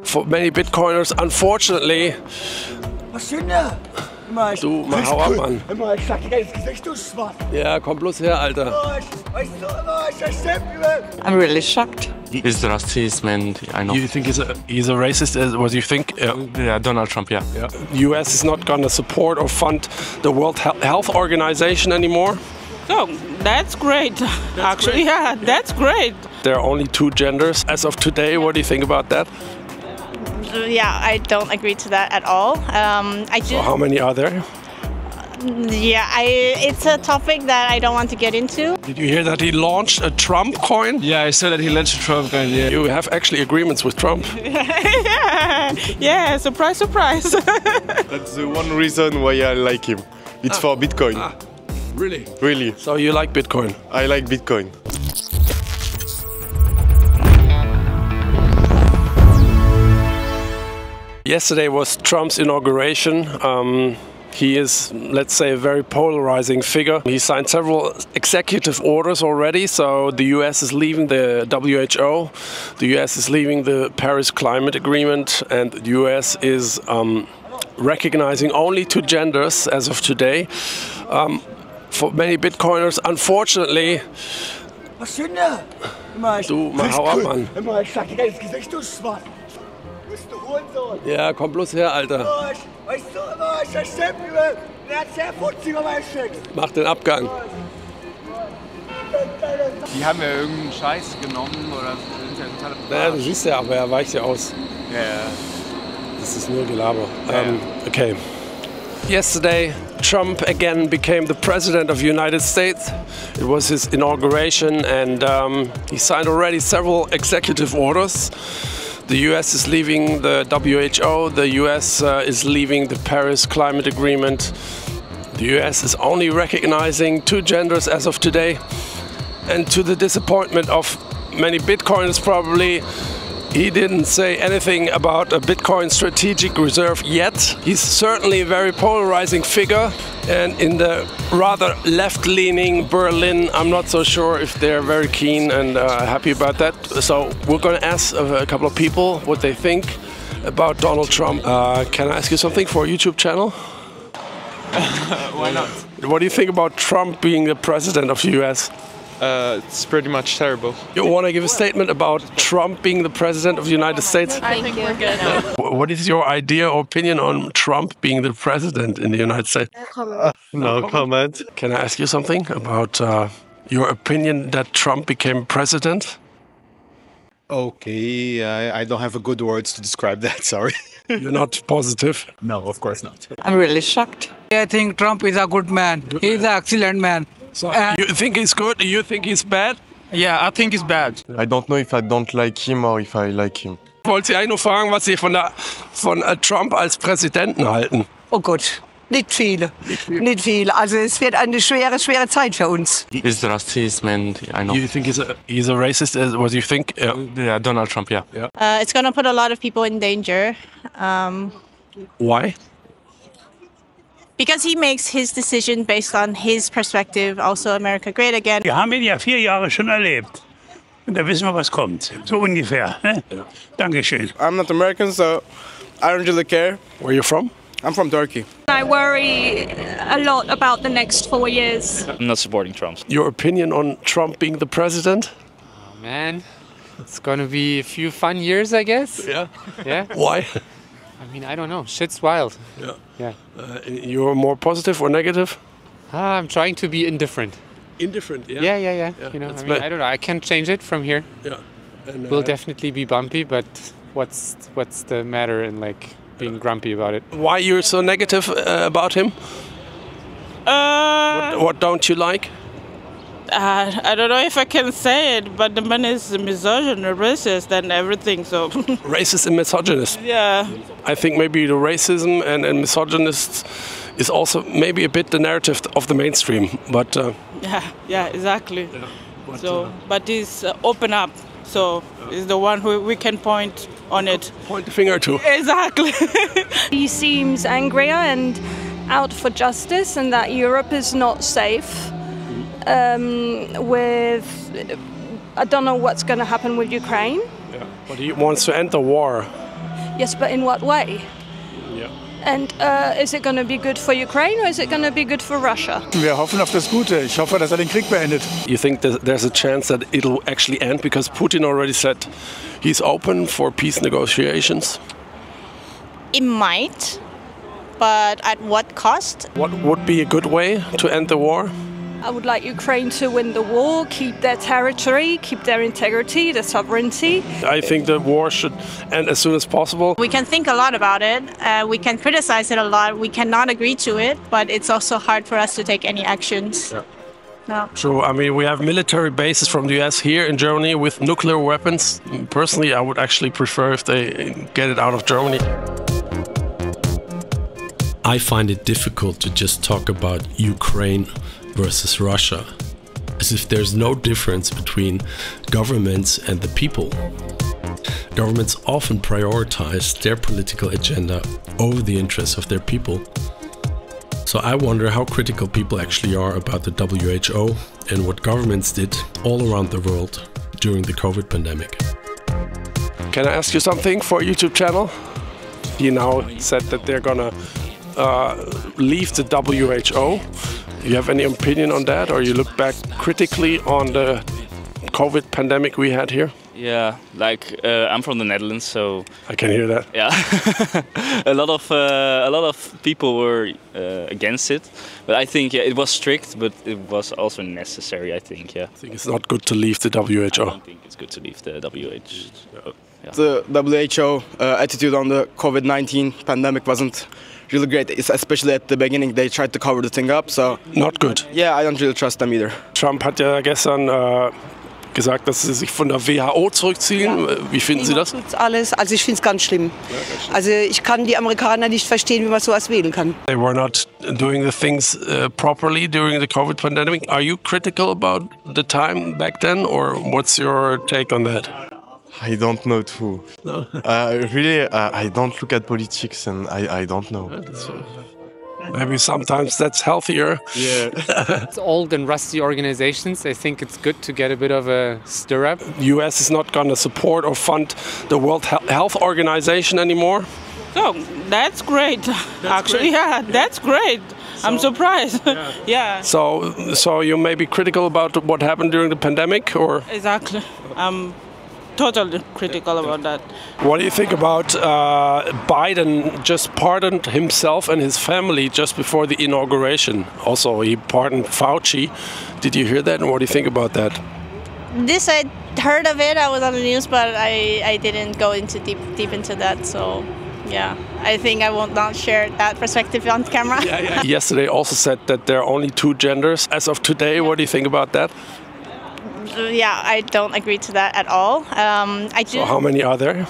For many Bitcoiners, unfortunately. Was schön da? Du, mal hau ab, Mann. Immer, ich sag dir ins Gesicht, du Schwarz. Ja, komm bloß her, Alter. Weißt du immer, ich stimmt. I'm really shocked. He's racist, man. I know. You think he's a racist? What do you think? Yeah, Donald Trump, yeah. US is not gonna support or fund the World Health Organization anymore? Oh, that's great. Actually, yeah, that's great. There are only two genders as of today. What do you think about that? Yeah, I don't agree to that at all. So how many are there? Yeah, it's a topic that I don't want to get into. Did you hear that he launched a Trump coin? Yeah, I saw that he launched a Trump coin, yeah. You have actually agreements with Trump. Yeah, surprise, surprise. That's the one reason why I like him. It's for Bitcoin. Really? Really. So you like Bitcoin? I like Bitcoin. Yesterday was Trump's inauguration. He is, let's say, a very polarizing figure. He signed several executive orders already. So the US is leaving the WHO, the US is leaving the Paris Climate Agreement, and the US is recognizing only two genders as of today. For many Bitcoiners, unfortunately. Was schön da? Immer, Du, mal hau ab, Mann. Immer, ich sag dir ins Gesicht, du Schwarz. Bist du Hurensohn? Ja, komm bloß her, Alter. Weißt du immer, ich stimmt. Wer hat's der Fuzzi über meinen Schicks? Mach den Abgang. Die haben ja irgendeinen Scheiß genommen oder sind ja total. Naja, du siehst ja, aber er weicht ja aus. Ja. Das ist nur Gelaber. Okay. Yesterday, Trump again became the president of the United States. It was his inauguration, and he signed already several executive orders. The US is leaving the WHO, the US is leaving the Paris Climate Agreement. The US is only recognizing two genders as of today. And to the disappointment of many Bitcoiners probably, he didn't say anything about a Bitcoin strategic reserve yet. He's certainly a very polarizing figure. And in the rather left-leaning Berlin, I'm not so sure if they're very keen and happy about that. So we're going to ask a couple of people what they think about Donald Trump. Can I ask you something for a YouTube channel? Why not? What do you think about Trump being the president of the US? It's pretty much terrible. You want to give a statement about Trump being the president of the United States? I think we're good. What is your idea or opinion on Trump being the president in the United States? No comment. Can I ask you something about your opinion that Trump became president? Okay, I don't have a good words to describe that, sorry. You're not positive? No, of course not. I'm really shocked. I think Trump is a good man. He's an excellent man. So you think he's good? You think he's bad? Yeah, I think he's bad. I don't know if I don't like him or if I like him. Ich wollte Sie eigentlich nur fragen, was Sie von Trump als Präsidenten halten. Oh Gott, nicht viel. Nicht viel. Also es wird eine schwere Zeit für uns. He's racist, man. I know. You think he's a racist? What do you think? Yeah, Donald Trump, yeah. It's going to put a lot of people in danger. Why? Because he makes his decision based on his perspective, also America great again. Wir haben ihn ja 4 Jahre schon erlebt. Und da wissen wir, was kommt. So ungefähr. Ne? Ja. Dankeschön. I'm not American, so I don't really care. Where are you from? I'm from Turkey. I worry a lot about the next 4 years. I'm not supporting Trump. Your opinion on Trump being the president? Oh, man, it's gonna be a few fun years, I guess. Yeah. Yeah. Why? I mean, I don't know. Shit's wild. Yeah. Yeah. You're more positive or negative? I'm trying to be indifferent. Indifferent, yeah. Yeah. You know, I don't know. I can't change it from here. Yeah. And, will definitely be bumpy, but what's the matter in like being grumpy about it? Why you're so negative about him? What don't you like? I don't know if I can say it, but the man is misogynist, racist, and everything. So racist and misogynist. Yeah. I think maybe the racism and misogynists is also maybe a bit the narrative of the mainstream, but. Yeah, exactly. Yeah, but he's open up, so he's the one who we can point on it. Point the finger to. Exactly. He seems angrier and out for justice, and that Europe is not safe. I don't know what's going to happen with Ukraine. Yeah. But he wants to end the war. Yes, but in what way? Yeah. And is it going to be good for Ukraine or is it going to be good for Russia? Wir hoffen auf das Gute. Ich hoffe, dass den Krieg beendet. You think there's a chance that it'll actually end because Putin already said he's open for peace negotiations? It might, but at what cost? What would be a good way to end the war? I would like Ukraine to win the war, keep their territory, keep their integrity, their sovereignty. I think the war should end as soon as possible. We can think a lot about it. We can criticize it a lot. We cannot agree to it, but it's also hard for us to take any actions. Yeah. No. True. I mean, we have military bases from the US here in Germany with nuclear weapons. Personally, I would actually prefer if they get it out of Germany. I find it difficult to just talk about Ukraine versus Russia, as if there's no difference between governments and the people. Governments often prioritize their political agenda over the interests of their people. So I wonder how critical people actually are about the WHO and what governments did all around the world during the COVID pandemic. Can I ask you something for a YouTube channel? You now said that they're gonna leave the WHO. You have any opinion on that, or you look back critically on the COVID pandemic we had here? Yeah, like I'm from the Netherlands, so I can hear that. Yeah, a lot of people were against it, but I think it was strict, but it was also necessary. I think, yeah. I think it's not good to leave the WHO. I don't think it's good to leave the WHO. Yeah. The WHO attitude on the COVID-19 pandemic wasn't really great, especially at the beginning. They tried to cover the thing up, so... Not good. Yeah, I don't really trust them either. Trump hat ja gestern gesagt, dass sie sich von der WHO zurückziehen. Ja. Wie finden Sie das? Alles. Also ich finde es ganz schlimm. Also ich kann die Amerikaner nicht verstehen, wie man sowas wählen kann. They were not doing the things properly during the COVID pandemic. Are you critical about the time back then, or what's your take on that? I don't know too. No. Really, I don't look at politics and I don't know. Maybe sometimes that's healthier. Yeah. It's old and rusty organizations. I think it's good to get a bit of a stir up. The US is not going to support or fund the World Health Organization anymore. Oh, that's great. Actually, yeah, that's great. So, I'm surprised. Yeah. So you may be critical about what happened during the pandemic, or? Exactly. Totally critical about that. What do you think about Biden just pardoned himself and his family just before the inauguration? Also, he pardoned Fauci. Did you hear that? And what do you think about that? This, I heard of it. I was on the news, but I didn't go into deep into that. So, yeah, I think I will not share that perspective on camera. Yeah. Yesterday also said that there are only 2 genders. As of today, what do you think about that? Yeah, I don't agree to that at all. So how many are there?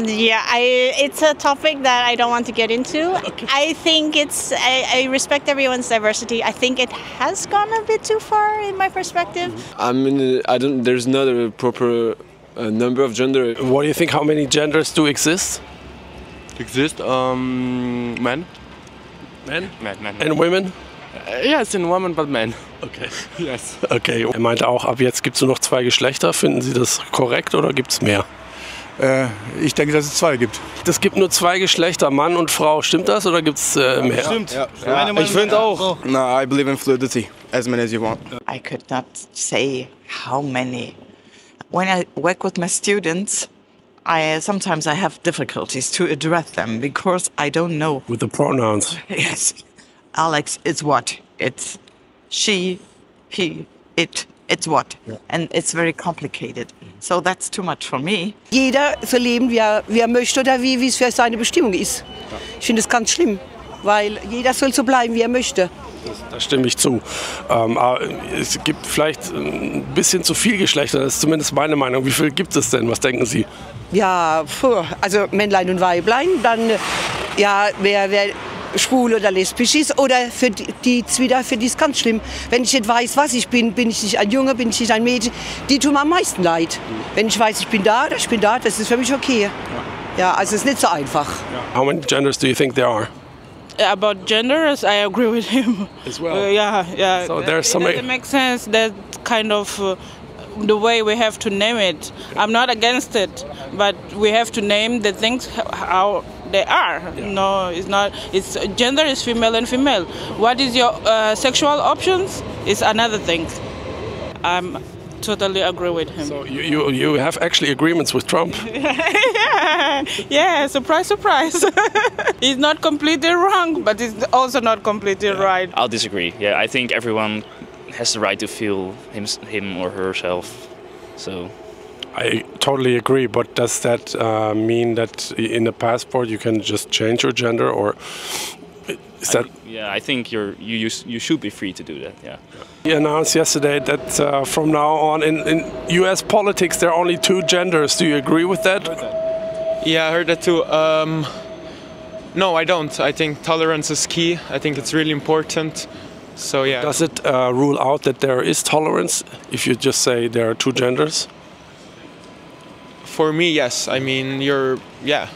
Yeah, it's a topic that I don't want to get into. Okay. I think I respect everyone's diversity. I think it has gone a bit too far in my perspective. I mean, there's not a proper number of gender. What do you think? How many genders do exist? Men. Men? Men. And women? Yes, in women, but men. Okay. Yes. Okay. Er meinte auch, ab jetzt gibt es nur noch 2 Geschlechter. Finden Sie das korrekt oder gibt es mehr? Ich denke, dass es 2 gibt. Es gibt nur 2 Geschlechter, Mann und Frau. Stimmt das oder gibt es mehr? Stimmt. Ja. Ich finde auch. No, I believe in fluidity, as many as you want. I could not say how many. When I work with my students, sometimes I have difficulties to address them because I don't know. With the pronouns. Yes. Alex, it's what? It's she, he, it. It's what? Yeah. And it's very complicated. So that's too much for me. Jeder so leben, wie er möchte oder wie es für seine Bestimmung ist. Ich finde es ganz schlimm, weil jeder soll so bleiben, wie er möchte. Da stimme ich zu. Es gibt vielleicht ein bisschen zu viel Geschlechter, das ist zumindest meine Meinung. Wie viel gibt es denn? Was denken Sie? Ja, also Männlein und Weiblein, dann ja, wer schwul oder lesbisch ist oder für die ist ganz schlimm. Wenn ich nicht weiß, was ich bin ich nicht ein Junge, bin ich nicht ein Mädchen, die tun mir am meisten leid. Wenn ich weiß, ich bin da, das ist für mich okay. Ja, also es ist nicht so einfach. How many genders do you think there are? About genders, I agree with him. As well? Yeah. So there's some... It makes sense that kind of the way we have to name it. I'm not against it, but we have to name the things how they are. No, it's not. It's gender is female and female. What is your sexual options is another thing. I'm totally agree with him. So you have actually agreements with Trump? Yeah, surprise, surprise. He's not completely wrong, but he's also not completely right. I'll disagree. Yeah, I think everyone has the right to feel him or herself. So I totally agree, but does that mean that in the passport you can just change your gender, or is that? Yeah, I think you should be free to do that. Yeah. He announced yesterday that from now on in U.S. politics there are only two genders. Do you agree with that? Yeah, I heard that too. No, I don't. I think tolerance is key. I think it's really important. So yeah. Does it rule out that there is tolerance if you just say there are two genders? For me, yes. I mean, yeah.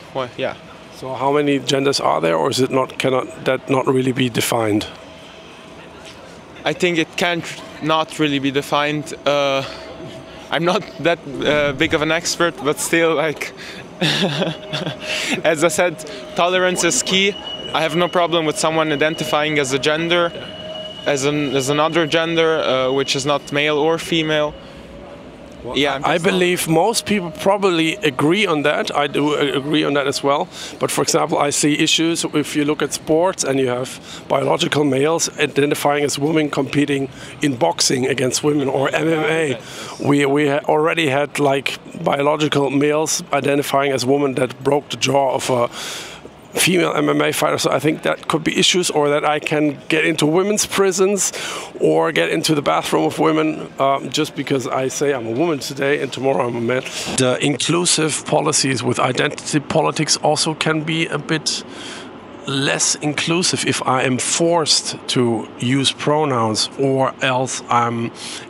So how many genders are there, or is it cannot that not really be defined? I think it can't not really be defined. I'm not that big of an expert, but still, like, as I said, tolerance is key. I have no problem with someone identifying as a gender, as another gender, which is not male or female. Well, yeah, I believe most people probably agree on that. I do agree on that as well. But for example, I see issues if you look at sports and you have biological males identifying as women competing in boxing against women, or MMA. We already had like biological males identifying as women that broke the jaw of a female MMA fighter. So I think that could be issues, or that I can get into women's prisons or get into the bathroom of women just because I say I'm a woman today and tomorrow I'm a man. The inclusive policies with identity politics also can be a bit less inclusive if I am forced to use pronouns, or else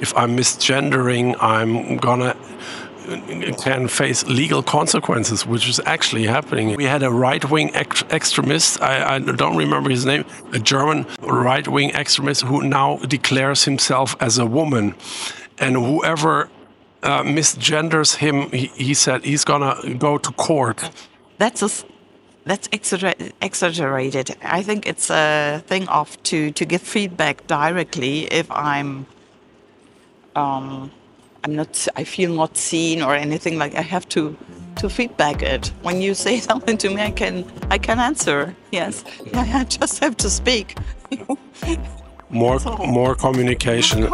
if I'm misgendering, I'm gonna can face legal consequences, which is actually happening. We had a right-wing extremist, I don't remember his name, a German right-wing extremist who now declares himself as a woman. And whoever misgenders him, he said he's gonna go to court. That's exaggerated. I think it's a thing of to give feedback directly if I feel not seen or anything like. I have to feedback it. When you say something to me, I can answer. Yes, I just have to speak. More communication.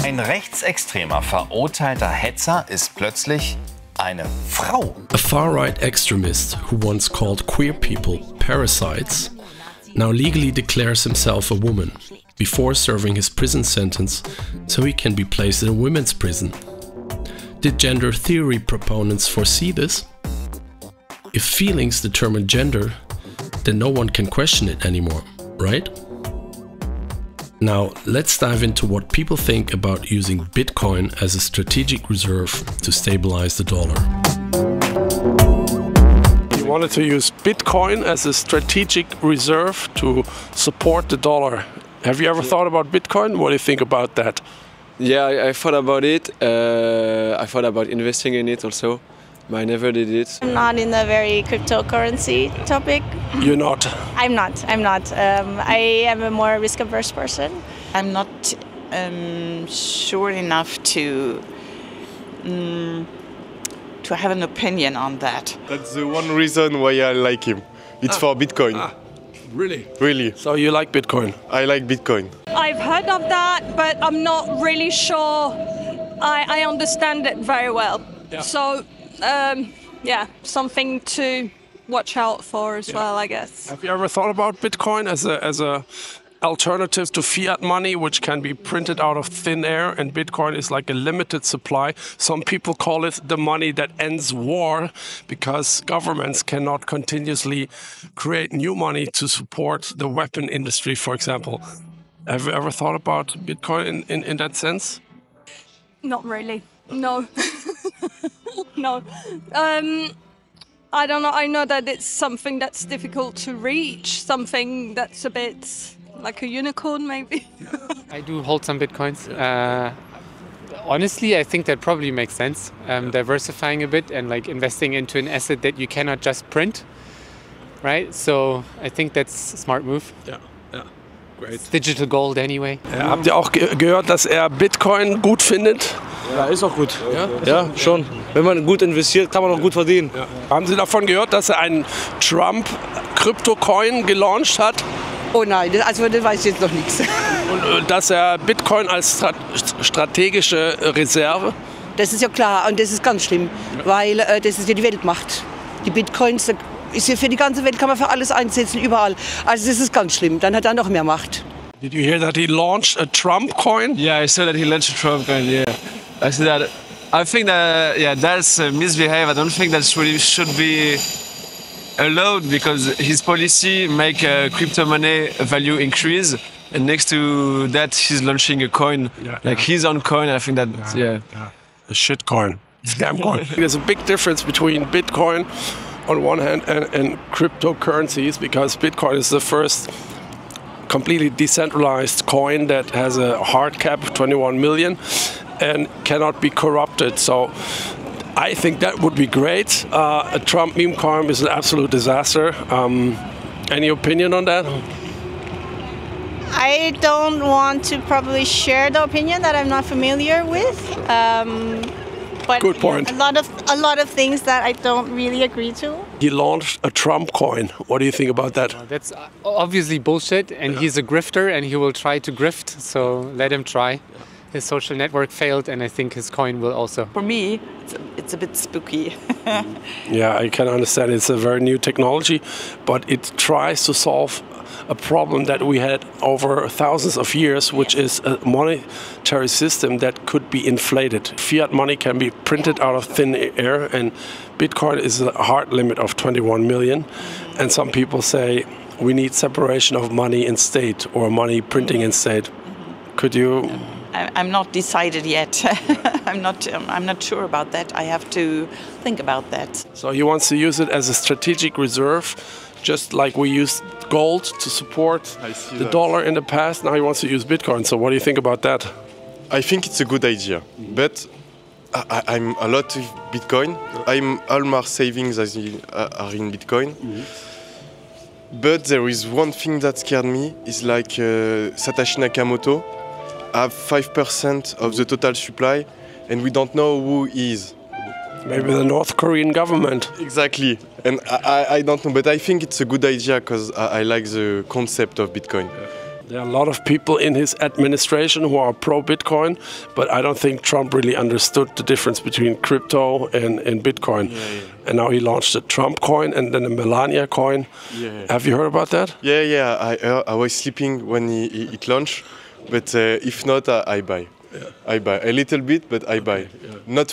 Ein rechtsextremer, verurteilter Hetzer ist plötzlich eine Frau. A far-right extremist who once called queer people parasites now legally declares himself a woman before serving his prison sentence, so he can be placed in a women's prison. Did gender theory proponents foresee this? If feelings determine gender, then no one can question it anymore, right? Now, let's dive into what people think about using Bitcoin as a strategic reserve to stabilize the dollar. You wanted to use Bitcoin as a strategic reserve to support the dollar. Have you ever thought about Bitcoin? What do you think about that? Yeah, I thought about it. I thought about investing in it also, but I never did it. I'm not in the very cryptocurrency topic. You're not? I'm not. I am a more risk-averse person. I'm not sure enough to have an opinion on that. That's the one reason why I like him. It's for Bitcoin. Really? Really. So you like Bitcoin? I like Bitcoin. I've heard of that, but I'm not really sure I understand it very well. Yeah. So, yeah, something to watch out for as well, I guess. Have you ever thought about Bitcoin as a alternative to fiat money, which can be printed out of thin air, and Bitcoin is like a limited supply? Some people call it the money that ends war, because governments cannot continuously create new money to support the weapon industry, for example. Have you ever thought about Bitcoin in that sense? Not really. No. No. I don't know. I know that it's something that's difficult to reach, something that's a bit like a unicorn maybe. I do hold some Bitcoins. Honestly, I think that probably makes sense. Diversifying a bit and like investing into an asset that you cannot just print, right? So I think that's a smart move. Yeah, yeah, great. It's digital gold anyway. Ja, habt ihr auch gehört, dass er Bitcoin gut findet? Ja, ist auch gut. Ja, schon. Wenn man gut investiert, kann man auch gut verdienen. Ja. Haben Sie davon gehört, dass er einen Trump-Krypto-Coin gelauncht hat? Oh nein, also das weiß ich jetzt noch nichts. Und dass er Bitcoin als strategische Reserve? Das ist ja klar und das ist ganz schlimm, weil das ist ja die Weltmacht. Die Bitcoins ist ja für die ganze Welt, kann man für alles einsetzen, überall. Also das ist ganz schlimm, dann hat er noch mehr Macht. Did you hear that he launched a Trump coin? Yeah, I saw that he launched a Trump coin, yeah. I see that. I think that, yeah, that's misbehavior. I don't think that really should be allowed because his policy make crypto money value increase, and next to that he's launching a coin, his own coin. I think that a shit coin, scam coin. There's a big difference between Bitcoin on one hand and cryptocurrencies, because Bitcoin is the first completely decentralized coin that has a hard cap of 21 million and cannot be corrupted. So I think that would be great. A Trump meme coin is an absolute disaster. Any opinion on that? I don't want to probably share the opinion that I'm not familiar with. But good point. A lot of things that I don't really agree to. He launched a Trump coin. What do you think about that? That's obviously bullshit, and he's a grifter, and he will try to grift. So let him try. His social network failed, and I think his coin will also. For me, it's a bit spooky. Yeah, I can understand. It's a very new technology, but it tries to solve a problem that we had over thousands of years, which is a monetary system that could be inflated. Fiat money can be printed out of thin air, and Bitcoin is a hard limit of 21 million. And some people say we need separation of money and state, or money printing and state. Could you? I'm not decided yet. I'm not sure about that. I have to think about that. So he wants to use it as a strategic reserve, just like we used gold to support the dollar in the past. Now he wants to use Bitcoin. So what do you think about that? I think it's a good idea, but I'm a lot of Bitcoin. All my savings are in Bitcoin. But there is one thing that scared me, is like Satoshi Nakamoto have 5% of the total supply, and we don't know who he is. Maybe the North Korean government. Exactly. And I don't know, but I think it's a good idea because I like the concept of Bitcoin. There are a lot of people in his administration who are pro-Bitcoin, but I don't think Trump really understood the difference between crypto and Bitcoin. And now he launched a Trump coin and then a Melania coin. Have you heard about that? Yeah, I was sleeping when it launched, but if not, I buy. I buy a little bit, but I buy. Not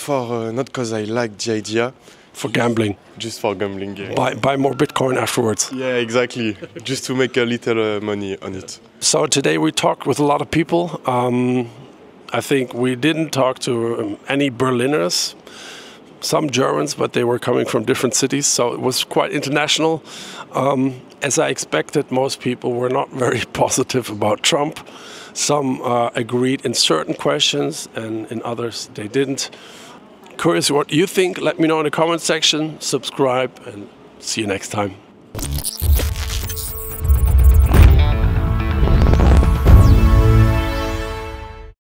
because I like the idea. For gambling. Just for gambling. Yeah. Buy more Bitcoin afterwards. Yeah, exactly. Just to make a little money on it. So today we talked with a lot of people. I think we didn't talk to any Berliners, some Germans, but they were coming from different cities, so it was quite international. As I expected, most people were not very positive about Trump. Some agreed in certain questions, and in others they didn't. Curious what you think. Let me know in the comment section. Subscribe, and see you next time.